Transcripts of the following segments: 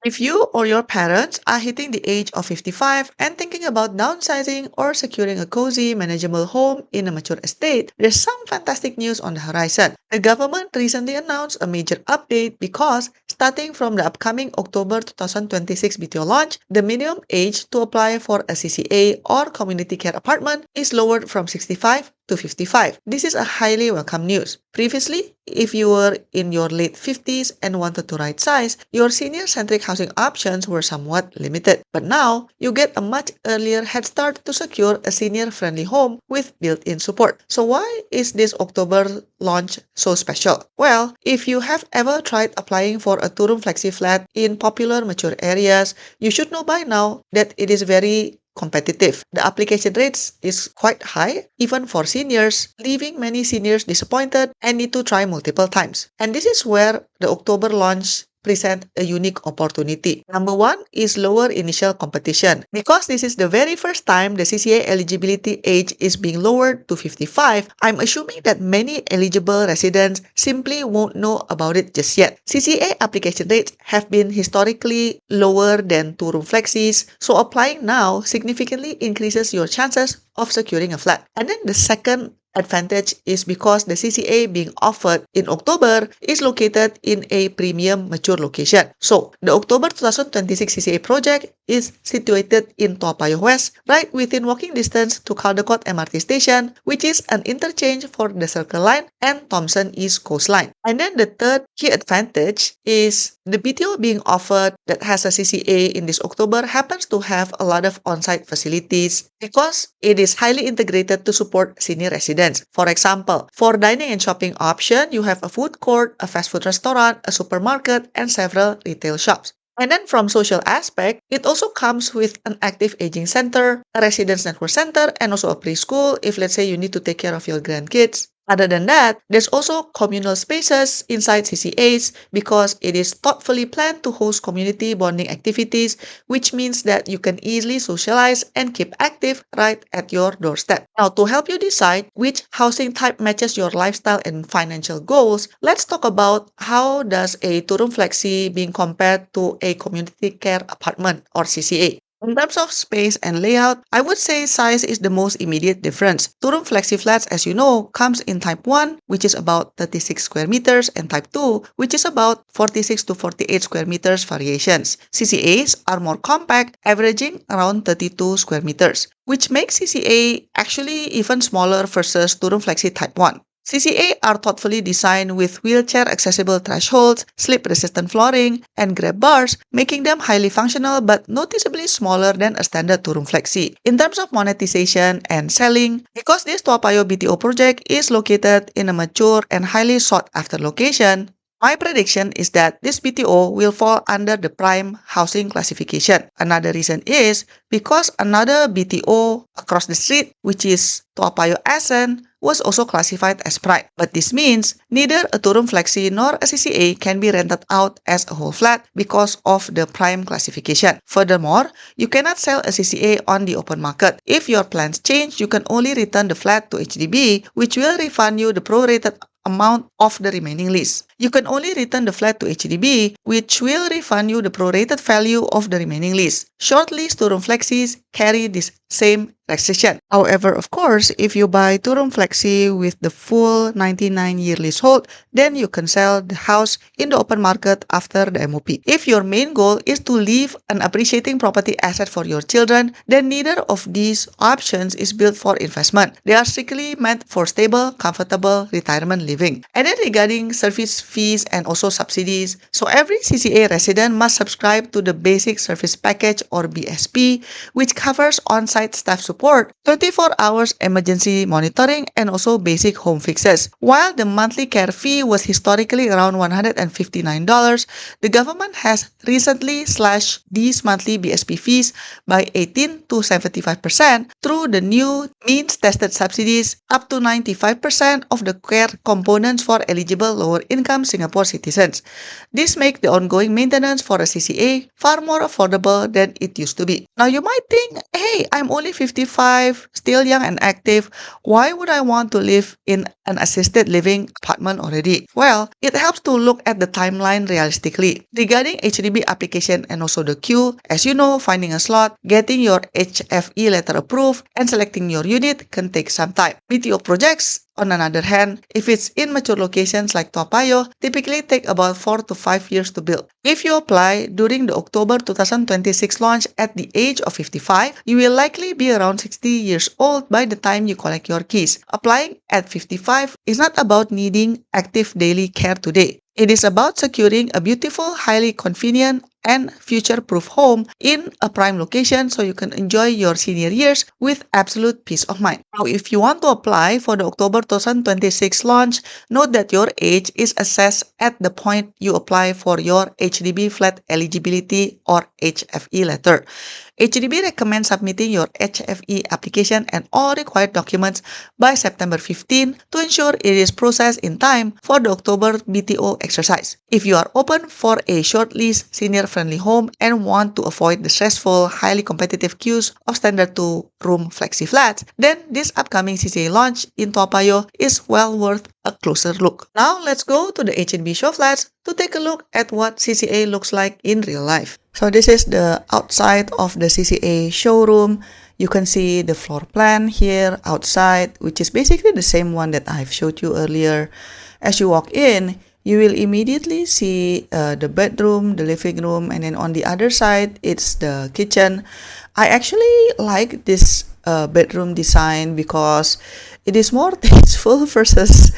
If you or your parents are hitting the age of 55 and thinking about downsizing or securing a cozy, manageable home in a mature estate, there's some fantastic news on the horizon. The government recently announced a major update because starting from the upcoming October 2026 BTO launch, the minimum age to apply for a CCA or community care apartment is lowered from 65 to 55. This is a highly welcome news. Previously, if you were in your late 50s and wanted to right size, your senior-centric housing options were somewhat limited. But now, you get a much earlier head start to secure a senior-friendly home with built-in support. So why is this October launch so special? Well, if you have ever tried applying for a two-room flexi flat in popular mature areas, you should know by now that it is very competitive. The application rates is quite high, even for seniors, leaving many seniors disappointed and need to try multiple times. And this is where the October launch present a unique opportunity. Number one is lower initial competition. Because this is the very first time the CCA eligibility age is being lowered to 55, I'm assuming that many eligible residents simply won't know about it just yet. CCA application rates have been historically lower than two-room flexis, so applying now significantly increases your chances of securing a flat. And then the second advantage is because the CCA being offered in October is located in a premium mature location. So, the October 2026 CCA project is situated in Toa Payoh West, right within walking distance to Caldecott MRT station, which is an interchange for the Circle Line and Thomson East Coast Line. And then the third key advantage is the BTO being offered that has a CCA in this October happens to have a lot of on-site facilities because it is highly integrated to support senior residents. For example, for dining and shopping option, you have a food court, a fast food restaurant, a supermarket, and several retail shops. And then from social aspect, it also comes with an active aging center, a residence network center, and also a preschool if let's say you need to take care of your grandkids. Other than that, there's also communal spaces inside CCAs because it is thoughtfully planned to host community bonding activities, which means that you can easily socialize and keep active right at your doorstep. Now, to help you decide which housing type matches your lifestyle and financial goals, let's talk about how does a two-room flexi being compared to a community care apartment or CCA. In terms of space and layout, I would say size is the most immediate difference. Two-room flexi flats, as you know, comes in type 1, which is about 36 square meters, and type 2, which is about 46 to 48 square meters variations. CCAs are more compact, averaging around 32 square meters, which makes CCA actually even smaller versus two-room flexi type 1. CCA are thoughtfully designed with wheelchair-accessible thresholds, slip-resistant flooring, and grab bars, making them highly functional but noticeably smaller than a standard two-room flexi. In terms of monetization and selling, because this Toa Payoh BTO project is located in a mature and highly sought-after location, my prediction is that this BTO will fall under the prime housing classification. Another reason is because another BTO across the street, which is Toa Payoh Ascent, was also classified as prime. But this means neither a two-room flexi nor a CCA can be rented out as a whole flat because of the prime classification. Furthermore, you cannot sell a CCA on the open market. If your plans change, you can only return the flat to HDB, which will refund you the prorated amount of the remaining lease. You can only return the flat to HDB, which will refund you the prorated value of the remaining lease. Short lease two-room flexis carry this same restriction. However, of course, if you buy two-room flexi with the full 99-year leasehold, then you can sell the house in the open market after the MOP. If your main goal is to leave an appreciating property asset for your children, then neither of these options is built for investment. They are strictly meant for stable, comfortable retirement living. And then regarding service fees and also subsidies, so every CCA resident must subscribe to the Basic Service Package or BSP, which covers on-site staff support, 24 hours emergency monitoring, and also basic home fixes. While the monthly care fee was historically around $159, the government has recently slashed these monthly BSP fees by 18 to 75% through the new means-tested subsidies up to 95% of the care components for eligible lower-income Singapore citizens. This makes the ongoing maintenance for a CCA far more affordable than it used to be. Now you might think, hey, I'm I'm only 55, still young and active. Why would I want to live in an assisted living apartment already? Well, it helps to look at the timeline realistically. Regarding HDB application and also the queue, as you know, finding a slot, getting your HFE letter approved, and selecting your unit can take some time. BTO projects, on another hand, if it's in mature locations like Toa Payoh, typically take about 4 to 5 years to build. If you apply during the October 2026 launch at the age of 55, you will likely be around 60 years old by the time you collect your keys. Applying at 55 is not about needing active daily care today. It is about securing a beautiful, highly convenient, and future-proof home in a prime location so you can enjoy your senior years with absolute peace of mind. Now, if you want to apply for the October 2026 launch, note that your age is assessed at the point you apply for your HDB flat eligibility or HFE letter. HDB recommends submitting your HFE application and all required documents by September 15 to ensure it is processed in time for the October BTO exercise. If you are open for a short lease, senior-friendly home and want to avoid the stressful, highly competitive queues of standard 2-room flexi flats, then this upcoming CCA launch in Toa Payoh is well worth a closer look. Now let's go to the HDB show flats to take a look at what CCA looks like in real life. So this is the outside of the CCA showroom. You can see the floor plan here outside, which is basically the same one that I've showed you earlier. As you walk in, you will immediately see the bedroom, the living room, and then on the other side, it's the kitchen. I actually like this bedroom design because it is more tasteful versus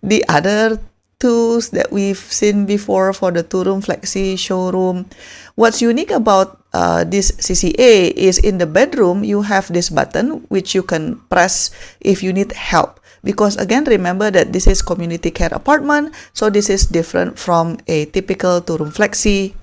the other tools that we've seen before for the 2-room flexi showroom. What's unique about this CCA is in the bedroom, you have this button which you can press if you need help. Because again, remember that this is community care apartment, so this is different from a typical 2-room flexi.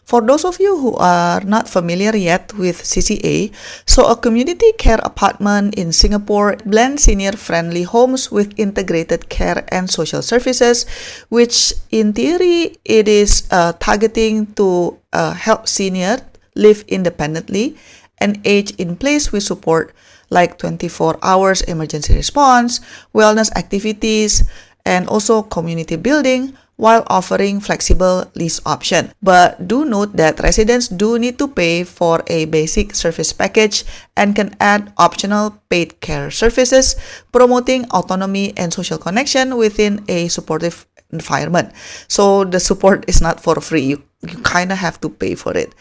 For those of you who are not familiar yet with CCA, so a community care apartment in Singapore blends senior-friendly homes with integrated care and social services, which in theory, it is targeting to help seniors live independently and age in place with support like 24 hours emergency response, wellness activities, and also community building, while offering flexible lease option. But do note that residents do need to pay for a basic service package and can add optional paid care services, promoting autonomy and social connection within a supportive environment. So the support is not for free. You kind of have to pay for it.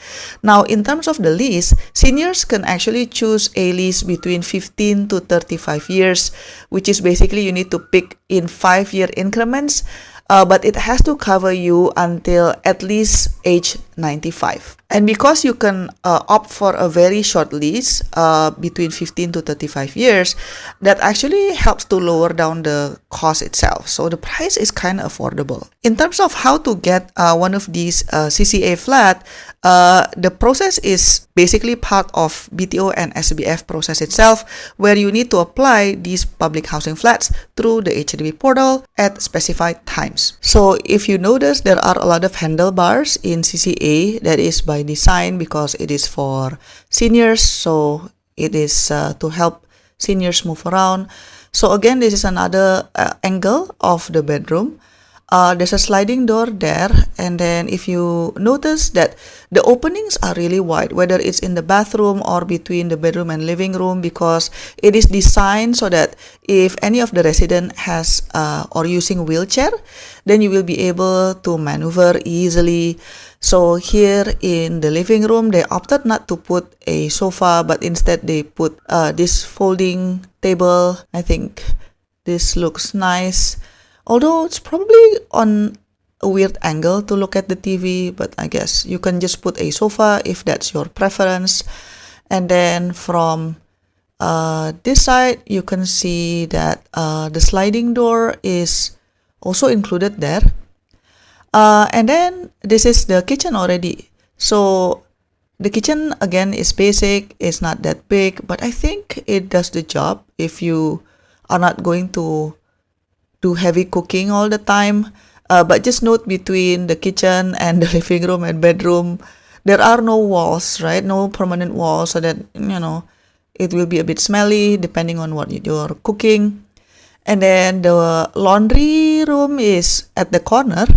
Now, in terms of the lease, seniors can actually choose a lease between 15 to 35 years, which is basically you need to pick in 5-year increments. But it has to cover you until at least age 95. And because you can opt for a very short lease between 15 to 35 years, that actually helps to lower down the cost itself. So the price is kind of affordable. In terms of how to get one of these CCA flat, the process is basically part of BTO and SBF process itself, where you need to apply these public housing flats through the HDB portal at specified times. So if you notice, there are a lot of handlebars in CCA. That is by design because it is for seniors, so it is to help seniors move around. So again, this is another angle of the bedroom. There's a sliding door there, and then if you notice that the openings are really wide, whether it's in the bathroom or between the bedroom and living room, because it is designed so that if any of the resident has or using wheelchair, then you will be able to maneuver easily. So here in the living room, they opted not to put a sofa, but instead they put this folding table. I think this looks nice. Although it's probably on a weird angle to look at the TV, but I guess you can just put a sofa if that's your preference. And then from this side, you can see that the sliding door is also included there. And then this is the kitchen already. So the kitchen again is basic, it's not that big, but I think it does the job if you are not going to do heavy cooking all the time. But just note between the kitchen and the living room and bedroom, there are no walls, right? No permanent walls, so that, It will be a bit smelly depending on what you're cooking. And then the laundry room is at the corner.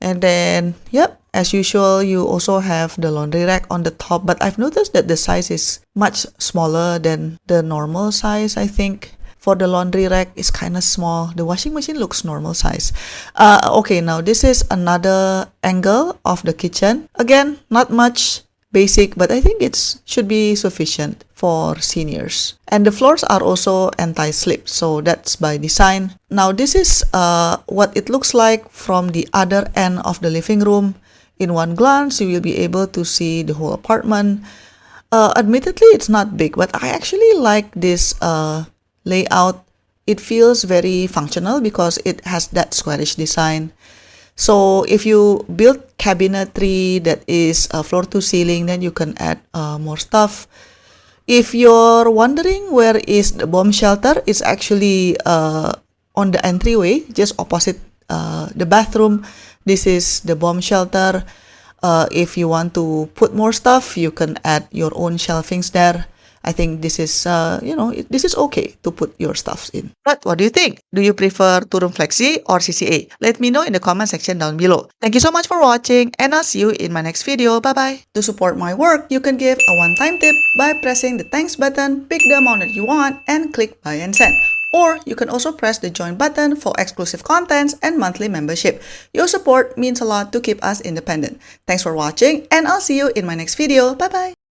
And then, yep, as usual, you also have the laundry rack on the top. But I've noticed that the size is much smaller than the normal size, I think. For the laundry rack, it's kind of small. The washing machine looks normal size. Okay, now this is another angle of the kitchen. Again, not much, basic, but I think it should be sufficient for seniors. And the floors are also anti-slip, so that's by design. Now this is what it looks like from the other end of the living room. In one glance, you will be able to see the whole apartment. Admittedly, it's not big, but I actually like this layout. It feels very functional because it has that squarish design. So if you build cabinetry that is floor to ceiling, then you can add more stuff. If you're wondering where is the bomb shelter, it's actually on the entryway, just opposite the bathroom. This is the bomb shelter. If you want to put more stuff, you can add your own shelvings there. I think this is, this is okay to put your stuffs in. But what do you think? Do you prefer Turun Flexi or CCA? Let me know in the comment section down below. Thank you so much for watching, and I'll see you in my next video. Bye-bye. To support my work, you can give a one-time tip by pressing the thanks button, pick the amount that you want, and click buy and send. Or you can also press the join button for exclusive contents and monthly membership. Your support means a lot to keep us independent. Thanks for watching, and I'll see you in my next video. Bye-bye.